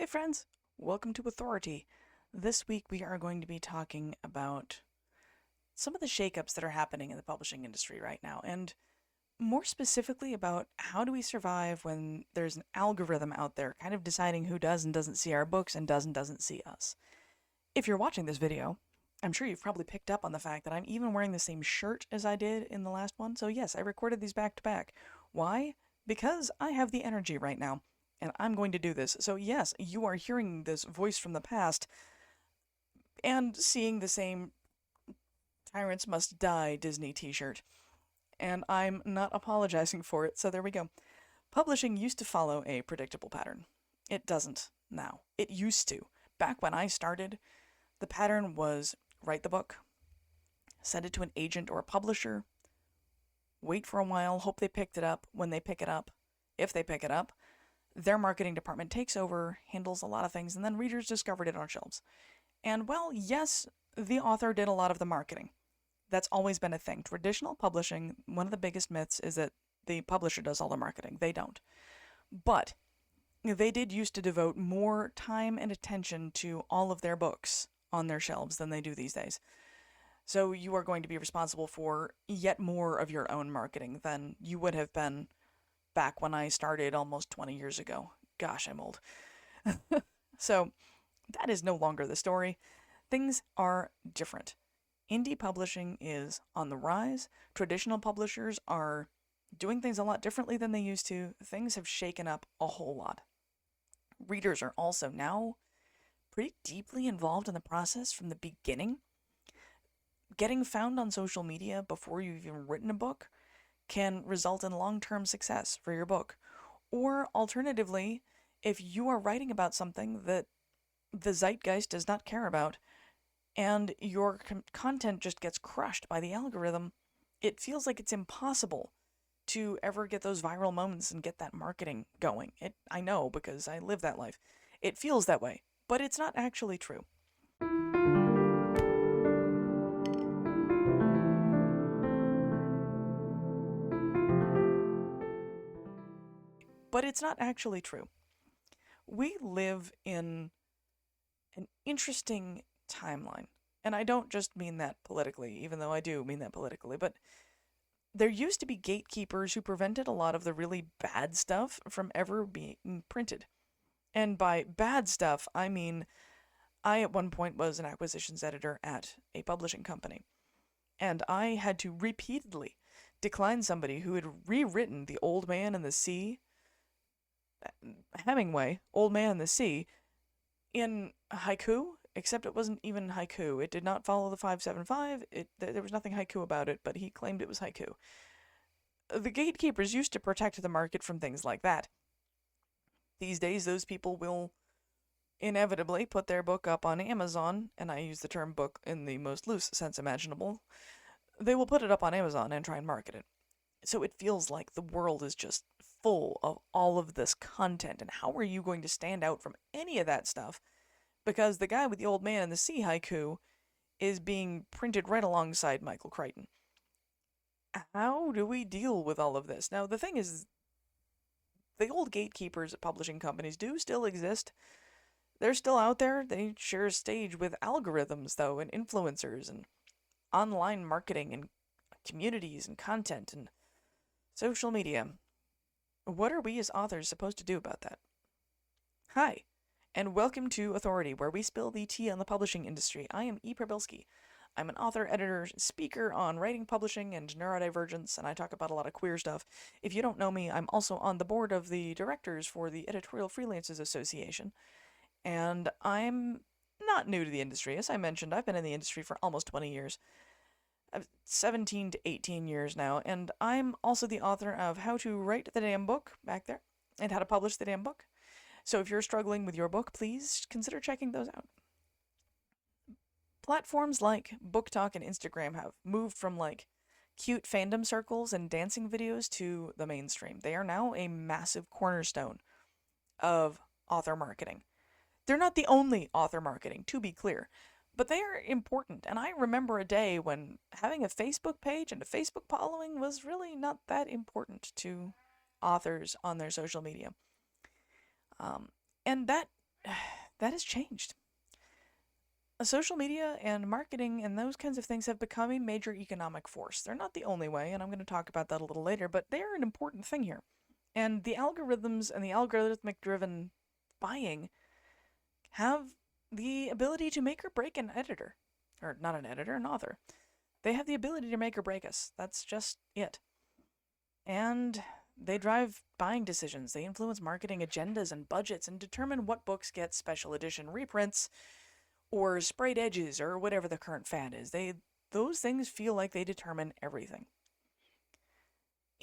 Hey friends, welcome to Authority. This week we are going to be talking about some of the shakeups that are happening in the publishing industry right now, and more specifically about how do we survive when there's an algorithm out there kind of deciding who does and doesn't see our books and does and doesn't see us. If you're watching this video, I'm sure you've probably picked up on the fact that I'm even wearing the same shirt as I did in the last one, so yes, I recorded these back to back. Why? Because I have the energy right now, and I'm going to do this. So yes, you are hearing this voice from the past and seeing the same Tyrants Must Die Disney t-shirt. And I'm not apologizing for it, so there we go. Publishing used to follow a predictable pattern. It doesn't now. It used to. Back when I started, the pattern was write the book, send it to an agent or a publisher, wait for a while, hope they picked it up. When they pick it up, if they pick it up, their marketing department takes over, handles a lot of things, and then readers discovered it on shelves. And well, yes, the author did a lot of the marketing. That's always been a thing. Traditional publishing, one of the biggest myths is that the publisher does all the marketing. They don't. But they did used to devote more time and attention to all of their books on their shelves than they do these days. So you are going to be responsible for yet more of your own marketing than you would have been back when I started almost 20 years ago. Gosh, I'm old. So that is no longer the story. Things are different. Indie publishing is on the rise. Traditional publishers are doing things a lot differently than they used to. Things have shaken up a whole lot. Readers are also now pretty deeply involved in the process from the beginning. Getting found on social media before you've even written a book can result in long-term success for your book. Or alternatively, if you are writing about something that the zeitgeist does not care about, and your content just gets crushed by the algorithm, it feels like it's impossible to ever get those viral moments and get that marketing going. I know because I live that life. It feels that way, but it's not actually true. But it's not actually true. We live in an interesting timeline. And I don't just mean that politically, even though I do mean that politically, but there used to be gatekeepers who prevented a lot of the really bad stuff from ever being printed. And by bad stuff, I mean I at one point was an acquisitions editor at a publishing company, and I had to repeatedly decline somebody who had rewritten The Old Man and the Sea, Hemingway, Old Man and the Sea, in haiku, except it wasn't even haiku. It did not follow the 575. There was nothing haiku about it, but he claimed it was haiku. The gatekeepers used to protect the market from things like that. These days, those people will inevitably put their book up on Amazon, and I use the term book in the most loose sense imaginable. They will put it up on Amazon and try and market it. So it feels like the world is just full of all of this content, and how are you going to stand out from any of that stuff? Because the guy with The Old Man and the Sea haiku is being printed right alongside Michael Crichton. How do we deal with all of this? Now, the thing is, the old gatekeepers at publishing companies do still exist. They're still out there. They share a stage with algorithms, though, and influencers, and online marketing, and communities, and content, and social media. What are we as authors supposed to do about that? Hi, and welcome to Authority, where we spill the tea on the publishing industry. I am E. Prabilski. I'm an author, editor, speaker on writing, publishing, and neurodivergence, and I talk about a lot of queer stuff. If you don't know me, I'm also on the board of the directors for the Editorial Freelancers Association, and I'm not new to the industry. As I mentioned, I've been in the industry for almost 20 years. 17 to 18 years now, and I'm also the author of How to Write the Damn Book, back there, and How to Publish the Damn Book. So if you're struggling with your book, please consider checking those out. Platforms like BookTok and Instagram have moved from like cute fandom circles and dancing videos to the mainstream. They are now a massive cornerstone of author marketing. They're not the only author marketing, to be clear, but they are important. And I remember a day when having a Facebook page and a Facebook following was really not that important to authors on their social media. And that that has changed. Social media and marketing and those kinds of things have become a major economic force. They're not the only way, and I'm going to talk about that a little later, but they're an important thing here. And the algorithms and the algorithmic driven buying have the ability to make or break an editor. Or not an editor, an author. They have the ability to make or break us. That's just it. And they drive buying decisions. They influence marketing agendas and budgets and determine what books get special edition reprints or sprayed edges or whatever the current fad is. Those things feel like they determine everything.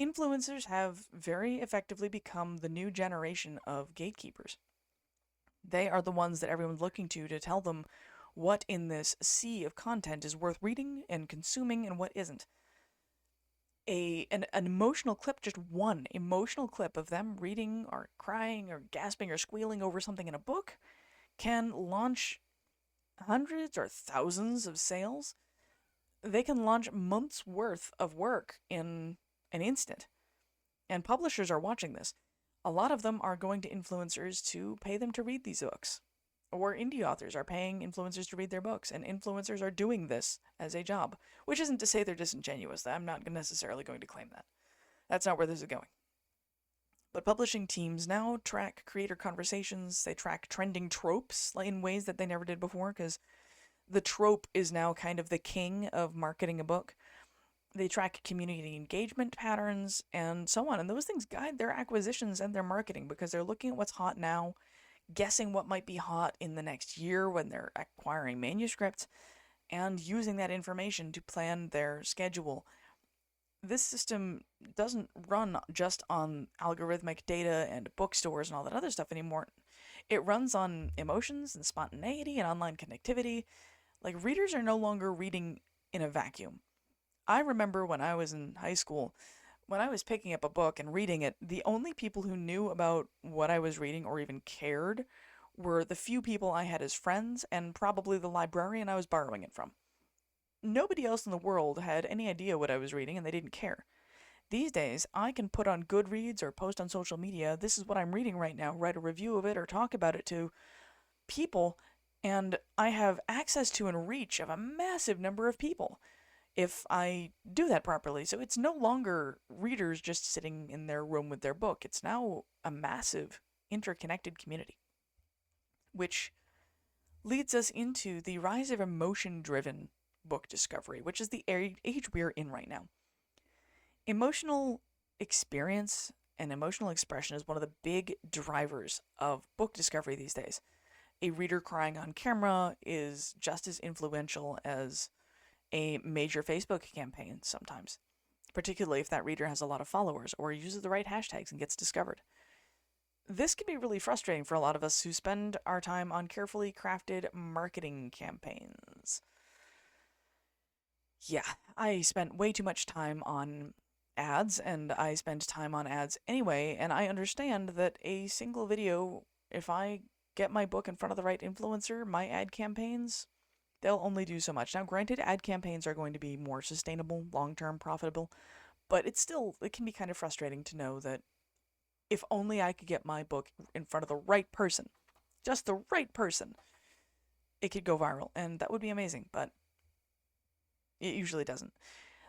Influencers have very effectively become the new generation of gatekeepers. They are the ones that everyone's looking to tell them what in this sea of content is worth reading and consuming and what isn't. An emotional clip, just one emotional clip of them reading or crying or gasping or squealing over something in a book can launch hundreds or thousands of sales. They can launch months worth of work in an instant. And publishers are watching this. A lot of them are going to influencers to pay them to read these books. Or indie authors are paying influencers to read their books, and influencers are doing this as a job. Which isn't to say they're disingenuous. I'm not necessarily going to claim that. That's not where this is going. But publishing teams now track creator conversations, they track trending tropes in ways that they never did before, because the trope is now kind of the king of marketing a book. They track community engagement patterns and so on, and those things guide their acquisitions and their marketing because they're looking at what's hot now, guessing what might be hot in the next year when they're acquiring manuscripts, and using that information to plan their schedule. This system doesn't run just on algorithmic data and bookstores and all that other stuff anymore. It runs on emotions and spontaneity and online connectivity. Like, readers are no longer reading in a vacuum. I remember when I was in high school, when I was picking up a book and reading it, the only people who knew about what I was reading or even cared were the few people I had as friends and probably the librarian I was borrowing it from. Nobody else in the world had any idea what I was reading and they didn't care. These days, I can put on Goodreads or post on social media, this is what I'm reading right now, write a review of it or talk about it to people, and I have access to and reach of a massive number of people if I do that properly. So it's no longer readers just sitting in their room with their book. It's now a massive interconnected community, which leads us into the rise of emotion-driven book discovery, which is the age we're in right now. Emotional experience and emotional expression is one of the big drivers of book discovery these days. A reader crying on camera is just as influential as a major Facebook campaign sometimes, particularly if that reader has a lot of followers or uses the right hashtags and gets discovered. This can be really frustrating for a lot of us who spend our time on carefully crafted marketing campaigns. Yeah, I spent way too much time on ads, and I spend time on ads anyway, and I understand that a single video, if I get my book in front of the right influencer, my ad campaigns, they'll only do so much. Now, granted, ad campaigns are going to be more sustainable, long-term profitable, but it can be kind of frustrating to know that if only I could get my book in front of the right person, just the right person, it could go viral, and that would be amazing, but it usually doesn't.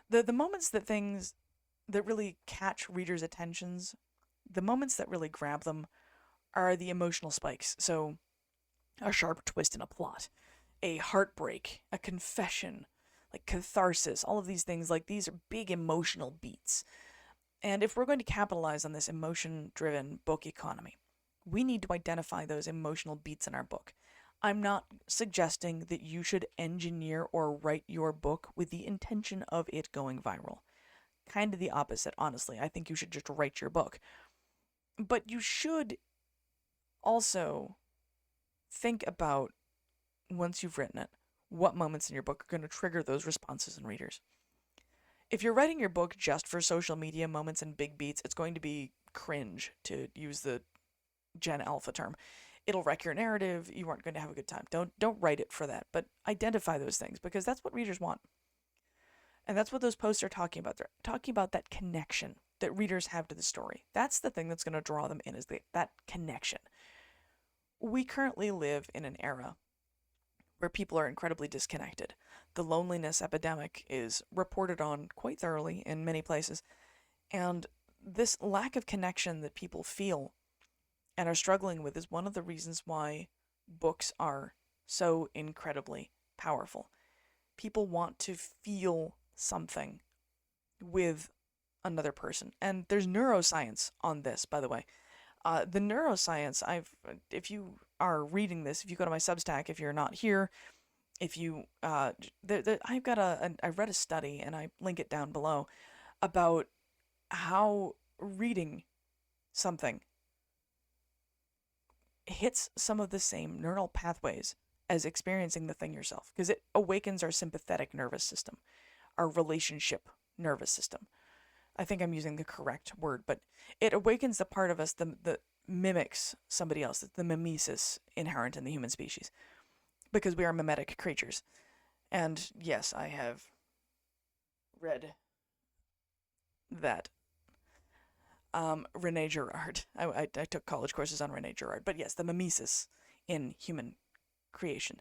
The moments that things that really catch readers' attentions, the moments that really grab them, are the emotional spikes. So, a sharp twist in a plot, a heartbreak, a confession, like catharsis, all of these things, like these are big emotional beats. And if we're going to capitalize on this emotion-driven book economy, we need to identify those emotional beats in our book. I'm not suggesting that you should engineer or write your book with the intention of it going viral. Kind of the opposite, honestly. I think you should just write your book. But you should also think about, once you've written it, what moments in your book are going to trigger those responses in readers. If you're writing your book just for social media moments and big beats, it's going to be cringe, to use the Gen Alpha term. It'll wreck your narrative, you aren't going to have a good time. Don't write it for that, but identify those things, because that's what readers want. And that's what those posts are talking about. They're talking about that connection that readers have to the story. That's the thing that's going to draw them in, is that connection. We currently live in an era where people are incredibly disconnected. The loneliness epidemic is reported on quite thoroughly in many places, and this lack of connection that people feel and are struggling with is one of the reasons why books are so incredibly powerful. People want to feel something with another person. And there's neuroscience on this, by the way. The neuroscience, if you are reading this, if you go to my Substack, if you're not here, if you, I've got I read a study and I link it down below about how reading something hits some of the same neural pathways as experiencing the thing yourself, because it awakens our sympathetic nervous system, our relationship nervous system. I think I'm using the correct word, but it awakens the part of us that mimics somebody else. It's the mimesis inherent in the human species, because we are mimetic creatures. And yes, I have read that. Rene Girard. I took college courses on Rene Girard, but yes, the mimesis in human creation.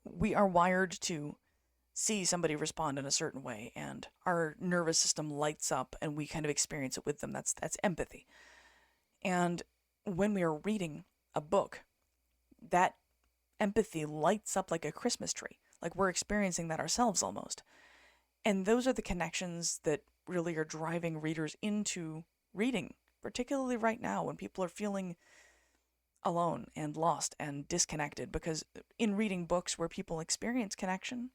We are wired to see somebody respond in a certain way, and our nervous system lights up, and we kind of experience it with them. That's empathy. And when we are reading a book, that empathy lights up like a Christmas tree, like we're experiencing that ourselves almost. And those are the connections that really are driving readers into reading, particularly right now when people are feeling alone and lost and disconnected, because in reading books where people experience connection,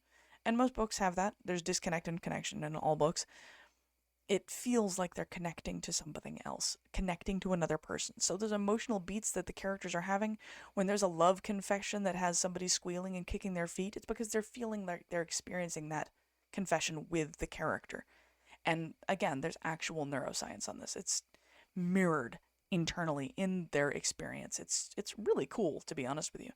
and most books have that, there's disconnect and connection in all books, it feels like they're connecting to something else, connecting to another person. So those emotional beats that the characters are having, when there's a love confession that has somebody squealing and kicking their feet, it's because they're feeling like they're experiencing that confession with the character. And again, there's actual neuroscience on this. It's mirrored internally in their experience. It's really cool, to be honest with you.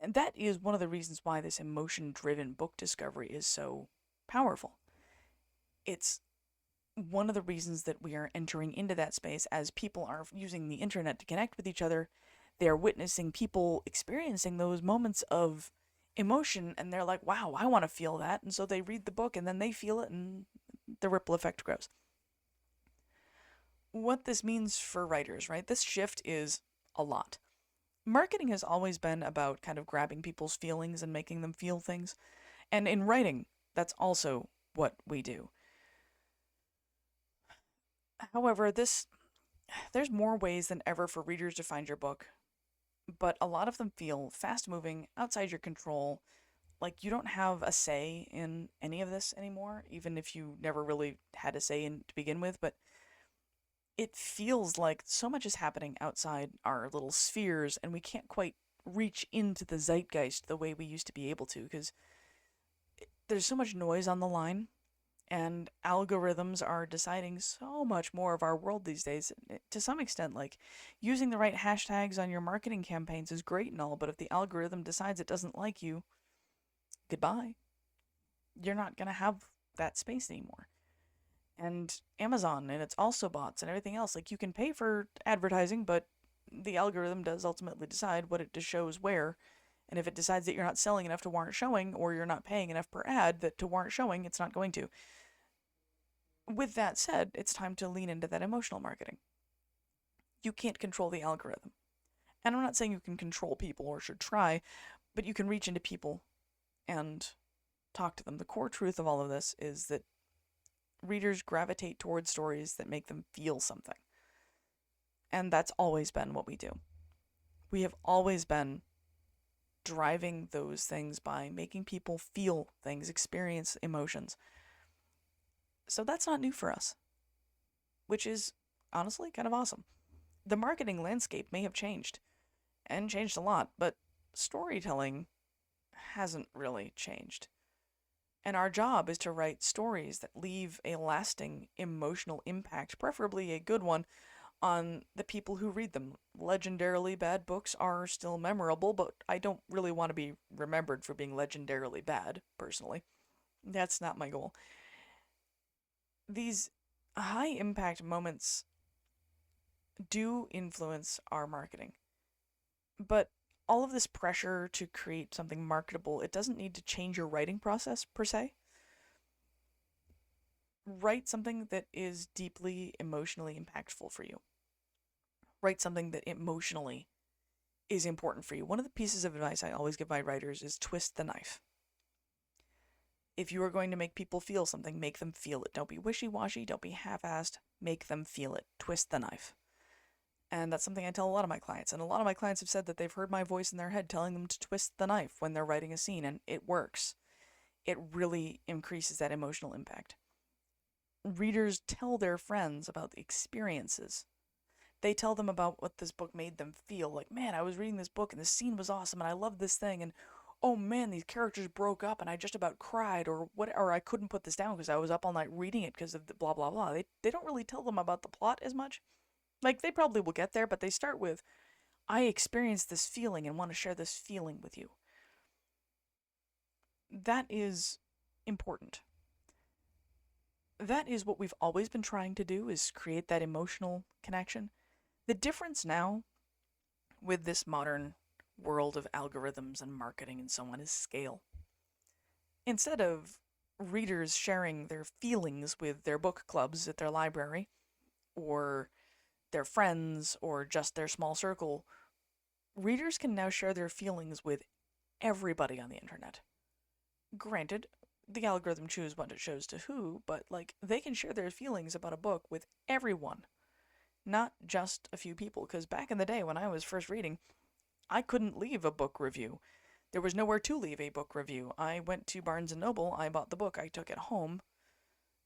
And that is one of the reasons why this emotion-driven book discovery is so powerful. It's one of the reasons that we are entering into that space as people are using the internet to connect with each other. They're witnessing people experiencing those moments of emotion, and they're like, wow, I want to feel that. And so they read the book, and then they feel it, and the ripple effect grows. What this means for writers, right? This shift is a lot. Marketing has always been about kind of grabbing people's feelings and making them feel things. And in writing, that's also what we do. However, there's more ways than ever for readers to find your book, but a lot of them feel fast moving, outside your control, like you don't have a say in any of this anymore, even if you never really had a say in to begin with, but it feels like so much is happening outside our little spheres, and we can't quite reach into the zeitgeist the way we used to be able to, because there's so much noise on the line, and algorithms are deciding so much more of our world these days. To some extent, like, using the right hashtags on your marketing campaigns is great and all, but if the algorithm decides it doesn't like you, goodbye. You're not going to have that space anymore. And Amazon and its also bots and everything else, like, you can pay for advertising, but the algorithm does ultimately decide what it shows where. And if it decides that you're not selling enough to warrant showing, or you're not paying enough per ad that to warrant showing, it's not going to. With that said, it's time to lean into that emotional marketing. You can't control the algorithm. And I'm not saying you can control people or should try, but you can reach into people and talk to them. The core truth of all of this is that readers gravitate towards stories that make them feel something. And that's always been what we do. We have always been driving those things by making people feel things, experience emotions. So that's not new for us, which is honestly kind of awesome. The marketing landscape may have changed, and changed a lot, but storytelling hasn't really changed. And our job is to write stories that leave a lasting emotional impact, preferably a good one, on the people who read them. Legendarily bad books are still memorable, but I don't really want to be remembered for being legendarily bad, personally. That's not my goal. These high impact moments do influence our marketing. But all of this pressure to create something marketable, it doesn't need to change your writing process per se. Write something that is deeply emotionally impactful for you. Write something that emotionally is important for you. One of the pieces of advice I always give my writers is twist the knife. If you are going to make people feel something, make them feel it. Don't be wishy-washy, don't be half-assed, make them feel it. Twist the knife. And that's something I tell a lot of my clients. And a lot of my clients have said that they've heard my voice in their head telling them to twist the knife when they're writing a scene, and it works. It really increases that emotional impact. Readers tell their friends about the experiences. They tell them about what this book made them feel. Like, man, I was reading this book and this scene was awesome and I loved this thing, and oh man, these characters broke up and I just about cried, or what, or I couldn't put this down because I was up all night reading it because of the blah blah blah. They don't really tell them about the plot as much. Like, they probably will get there, but they start with, I experienced this feeling and want to share this feeling with you. That is important. That is what we've always been trying to do, is create that emotional connection. The difference now with this modern world of algorithms and marketing and so on is scale. Instead of readers sharing their feelings with their book clubs at their library, or their friends, or just their small circle, readers can now share their feelings with everybody on the internet. Granted, the algorithm chooses what it shows to who, but like, they can share their feelings about a book with everyone, not just a few people. Because back in the day when I was first reading, I couldn't leave a book review. There was nowhere to leave a book review. I went to Barnes & Noble, I bought the book, I took it home,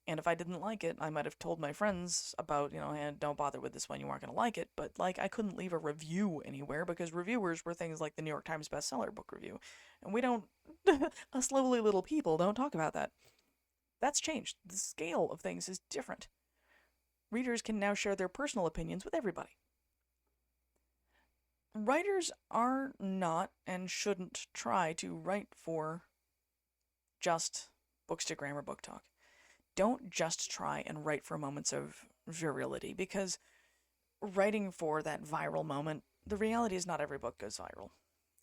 and if I didn't like it, I might have told my friends about, hey, don't bother with this one, you aren't going to like it, but like, I couldn't leave a review anywhere because reviewers were things like the New York Times bestseller book review. And we don't, us lowly little people don't talk about that. That's changed. The scale of things is different. Readers can now share their personal opinions with everybody. Writers are not and shouldn't try to write for just Bookstagram or Book Talk. Don't just try and write for moments of virility, because writing for that viral moment, the reality is not every book goes viral.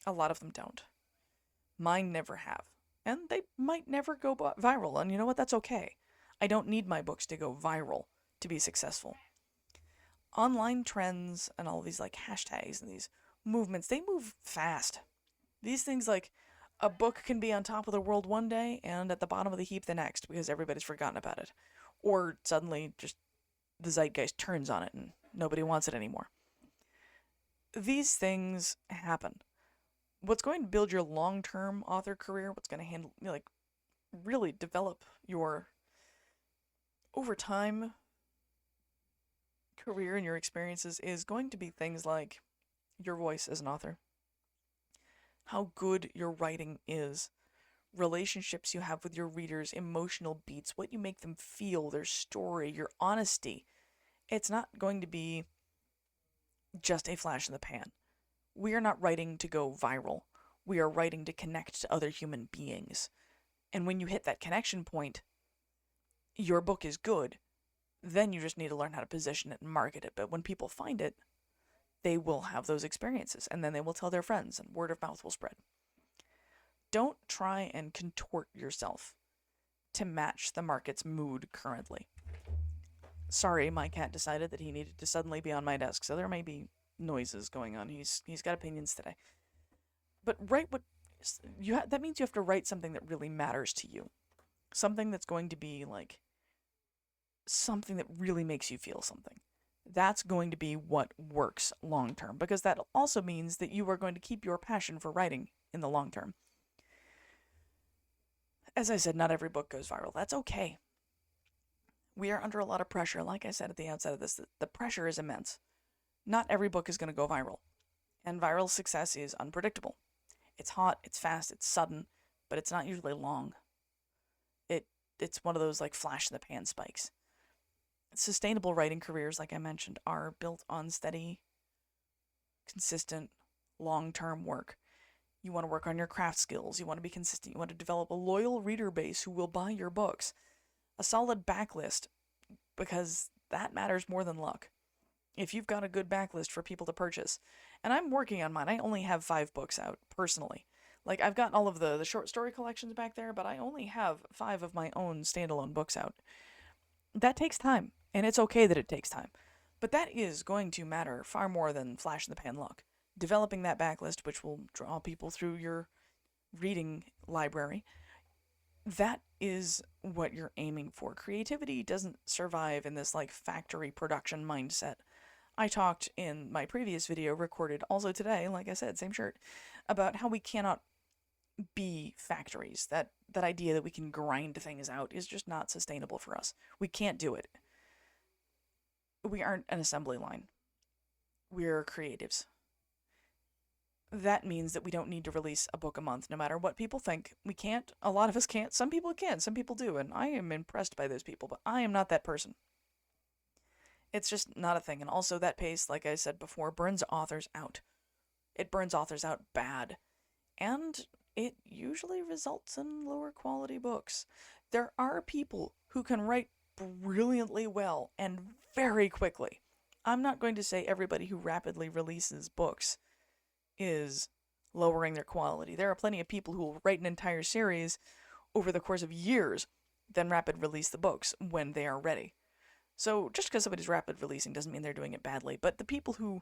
A lot of them don't. Mine never have. And they might never go viral, and you know what? That's okay. I don't need my books to go viral to be successful. Online trends and all these like hashtags and these movements, they move fast. These things, like, a book can be on top of the world one day and at the bottom of the heap the next because everybody's forgotten about it. Or suddenly just the zeitgeist turns on it and nobody wants it anymore. These things happen. What's going to build your long-term author career, what's going to handle, like, really develop your over time career and your experiences, is going to be things like your voice as an author, how good your writing is, relationships you have with your readers, emotional beats, what you make them feel, their story, your honesty. It's not going to be just a flash in the pan. We are not writing to go viral. We are writing to connect to other human beings. And when you hit that connection point, your book is good. Then you just need to learn how to position it and market it. But when people find it, they will have those experiences, and then they will tell their friends, and word of mouth will spread. Don't try and contort yourself to match the market's mood currently. Sorry, my cat decided that he needed to suddenly be on my desk, so there may be noises going on. He's got opinions today. But write what that means. You have to write something that really matters to you, something that's going to be like something that really makes you feel something. That's going to be what works long term, because that also means that you are going to keep your passion for writing in the long term. As I said, not every book goes viral. That's okay. We are under a lot of pressure. Like I said at the outset of this, the pressure is immense. Not every book is going to go viral. And viral success is unpredictable. It's hot, it's fast, it's sudden, but it's not usually long. It's one of those like flash in the pan spikes. Sustainable writing careers, like I mentioned, are built on steady, consistent, long-term work. You want to work on your craft skills. You want to be consistent. You want to develop a loyal reader base who will buy your books. A solid backlist, because that matters more than luck. If you've got a good backlist for people to purchase, and I'm working on mine, I only have 5 books out personally. Like, I've got all of the short story collections back there, but I only have 5 of my own standalone books out. That takes time, and it's okay that it takes time. But that is going to matter far more than flash in the pan luck. Developing that backlist, which will draw people through your reading library, that is what you're aiming for. Creativity doesn't survive in this like factory production mindset. I talked in my previous video, recorded also today, like I said, same shirt, about how we cannot be factories. That idea that we can grind things out is just not sustainable for us. We can't do it. We aren't an assembly line. We're creatives. That means that we don't need to release a book a month no matter what people think. We can't. A lot of us can't. Some people can. Some people do. And I am impressed by those people, but I am not that person. It's just not a thing. And also that pace, like I said before, burns authors out. It burns authors out bad. And it usually results in lower quality books. There are people who can write brilliantly well and very quickly. I'm not going to say everybody who rapidly releases books is lowering their quality. There are plenty of people who will write an entire series over the course of years, then rapid release the books when they are ready. So just because somebody's rapid releasing doesn't mean they're doing it badly. But the people who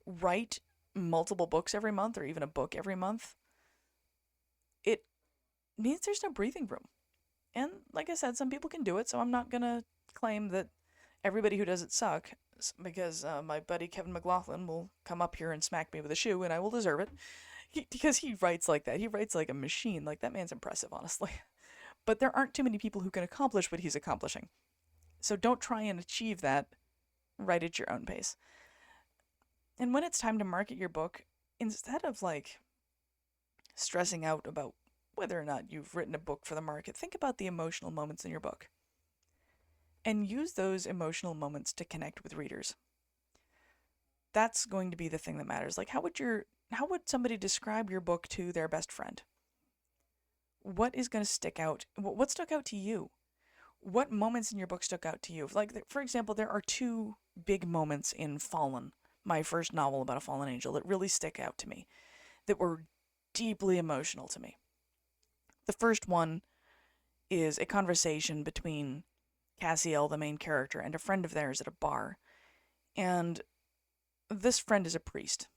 write multiple books every month or even a book every month, it means there's no breathing room. And like I said, some people can do it, so I'm not going to claim that everybody who does it suck, because my buddy Kevin McLaughlin will come up here and smack me with a shoe, and I will deserve it, because he writes like that. He writes like a machine. Like, that man's impressive, honestly. But there aren't too many people who can accomplish what he's accomplishing. So don't try and achieve that. Write at your own pace. And when it's time to market your book, instead of like stressing out about whether or not you've written a book for the market, think about the emotional moments in your book. And use those emotional moments to connect with readers. That's going to be the thing that matters. Like, how would somebody describe your book to their best friend? What is going to stick out? What stuck out to you? What moments in your book stuck out to you? Like, for example, there are 2 big moments in Fallen, my first novel about a fallen angel, that really stick out to me, that were deeply emotional to me. The first one is a conversation between Cassiel, the main character, and a friend of theirs at a bar. And this friend is a priest.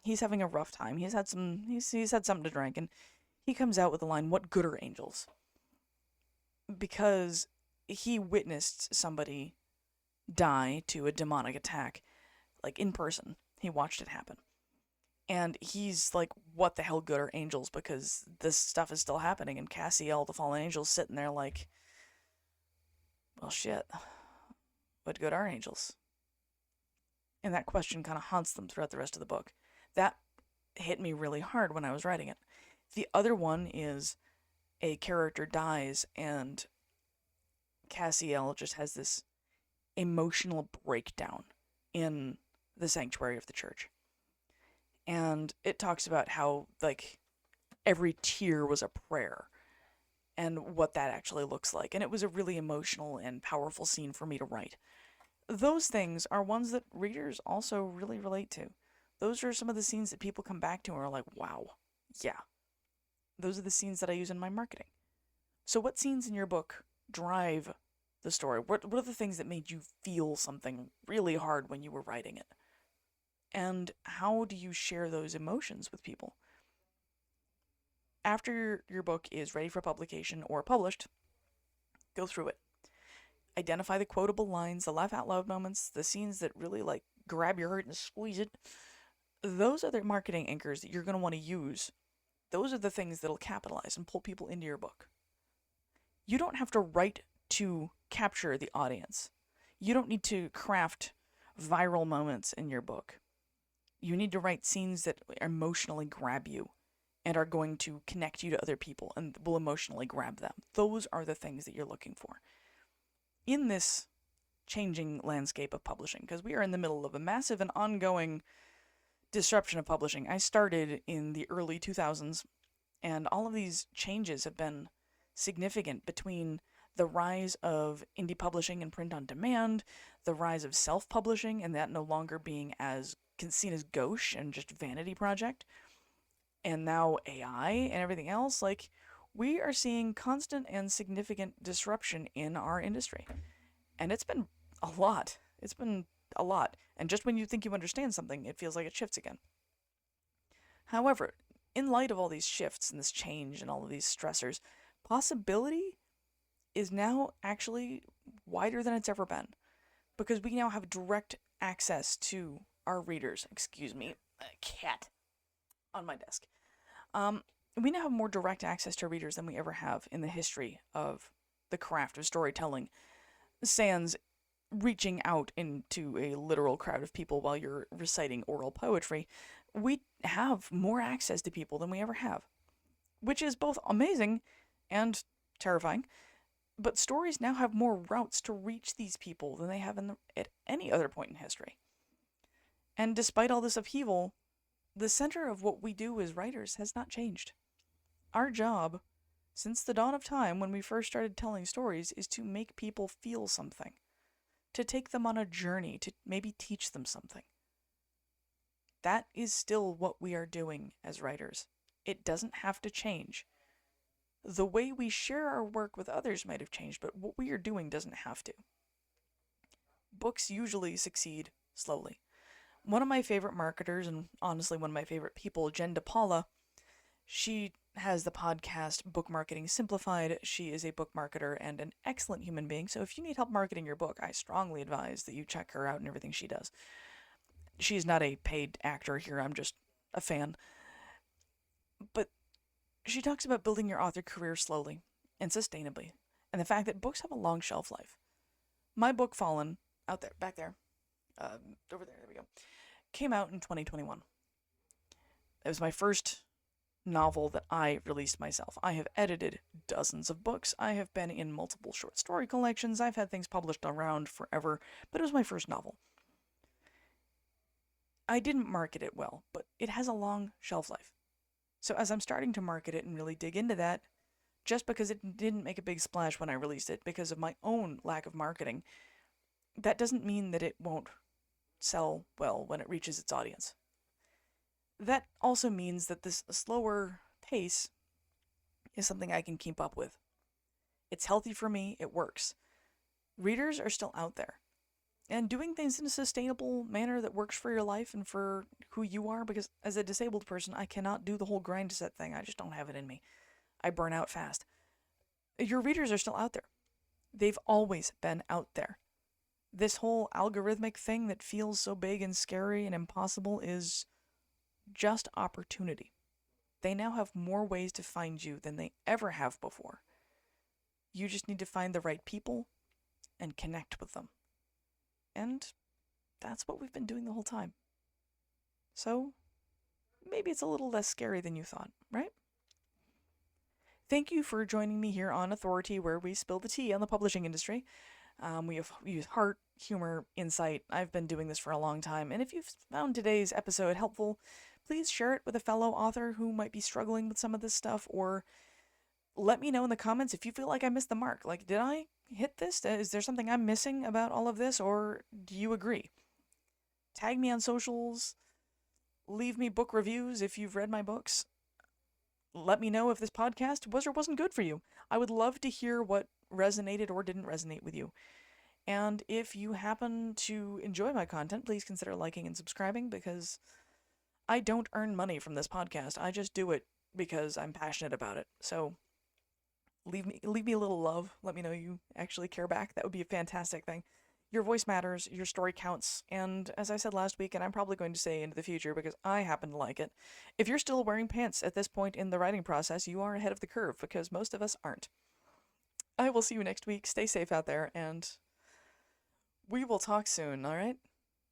He's having a rough time. He's had something to drink, and he comes out with the line, "What good are angels?" Because he witnessed somebody die to a demonic attack, like in person. He watched it happen. And he's like, what the hell good are angels? Because this stuff is still happening, and Cassiel, the fallen angel, sitting there like, well, shit, what good are angels? And that question kind of haunts them throughout the rest of the book. That hit me really hard when I was writing it. The other one is a character dies, and Cassiel just has this emotional breakdown in the sanctuary of the church. And it talks about how, like, every tear was a prayer, and what that actually looks like. And it was a really emotional and powerful scene for me to write. Those things are ones that readers also really relate to. Those are some of the scenes that people come back to and are like, wow, yeah. Those are the scenes that I use in my marketing. So what scenes in your book drive the story? What are the things that made you feel something really hard when you were writing it? And how do you share those emotions with people? After your book is ready for publication or published, go through it. Identify the quotable lines, the laugh out loud moments, the scenes that really like grab your heart and squeeze it. Those are the marketing anchors that you're going to want to use. Those are the things that'll capitalize and pull people into your book. You don't have to write to capture the audience. You don't need to craft viral moments in your book. You need to write scenes that emotionally grab you and are going to connect you to other people and will emotionally grab them. Those are the things that you're looking for in this changing landscape of publishing, because we are in the middle of a massive and ongoing disruption of publishing. I started in the early 2000s, and all of these changes have been significant between the rise of indie publishing and print on demand, the rise of self-publishing and that no longer being as seen as gauche and just vanity project, and now AI and everything else, like, we are seeing constant and significant disruption in our industry. And it's been a lot. It's been a lot. And just when you think you understand something, it feels like it shifts again. However, in light of all these shifts and this change and all of these stressors, possibility is now actually wider than it's ever been. Because we now have direct access to our readers. Excuse me, a cat on my desk. We now have more direct access to readers than we ever have in the history of the craft of storytelling, sans reaching out into a literal crowd of people while you're reciting oral poetry. We have more access to people than we ever have, which is both amazing and terrifying. But stories now have more routes to reach these people than they have at any other point in history. And despite all this upheaval, the center of what we do as writers has not changed. Our job, since the dawn of time when we first started telling stories, is to make people feel something, to take them on a journey, to maybe teach them something. That is still what we are doing as writers. It doesn't have to change. The way we share our work with others might have changed, but what we are doing doesn't have to. Books usually succeed slowly. One of my favorite marketers, and honestly one of my favorite people, Jen DePaula, she has the podcast Book Marketing Simplified. She is a book marketer and an excellent human being, so if you need help marketing your book, I strongly advise that you check her out and everything she does. She's not a paid actor here, I'm just a fan. But she talks about building your author career slowly and sustainably, and the fact that books have a long shelf life. My book, Fallen, out there, back there, over there we go, came out in 2021. It was my first novel that I released myself. I have edited dozens of books. I have been in multiple short story collections. I've had things published around forever, but it was my first novel. I didn't market it well, but it has a long shelf life. So as I'm starting to market it and really dig into that, just because it didn't make a big splash when I released it because of my own lack of marketing, that doesn't mean that it won't sell well when it reaches its audience. That also means that this slower pace is something I can keep up with. It's healthy for me, it works. Readers are still out there. And doing things in a sustainable manner that works for your life and for who you are, because as a disabled person, I cannot do the whole grind set thing. I just don't have it in me. I burn out fast. Your readers are still out there. They've always been out there. This whole algorithmic thing that feels so big and scary and impossible is just opportunity. They now have more ways to find you than they ever have before. You just need to find the right people and connect with them. And that's what we've been doing the whole time. So, maybe it's a little less scary than you thought, right? Thank you for joining me here on Authority, where we spill the tea on the publishing industry. We use heart, humor, insight. I've been doing this for a long time, and if you've found today's episode helpful, please share it with a fellow author who might be struggling with some of this stuff, or let me know in the comments if you feel like I missed the mark. Like, did I hit this? Is there something I'm missing about all of this, or do you agree? Tag me on socials. Leave me book reviews if you've read my books. Let me know if this podcast was or wasn't good for you. I would love to hear what resonated or didn't resonate with you. And if you happen to enjoy my content, please consider liking and subscribing, because I don't earn money from this podcast. I just do it because I'm passionate about it. So leave me a little love. Let me know you actually care back. That would be a fantastic thing. Your voice matters, your story counts, and as I said last week, and I'm probably going to say into the future because I happen to like it, if you're still wearing pants at this point in the writing process, you are ahead of the curve, because most of us aren't. I will see you next week. Stay safe out there, and we will talk soon, alright?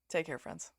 Take care, friends.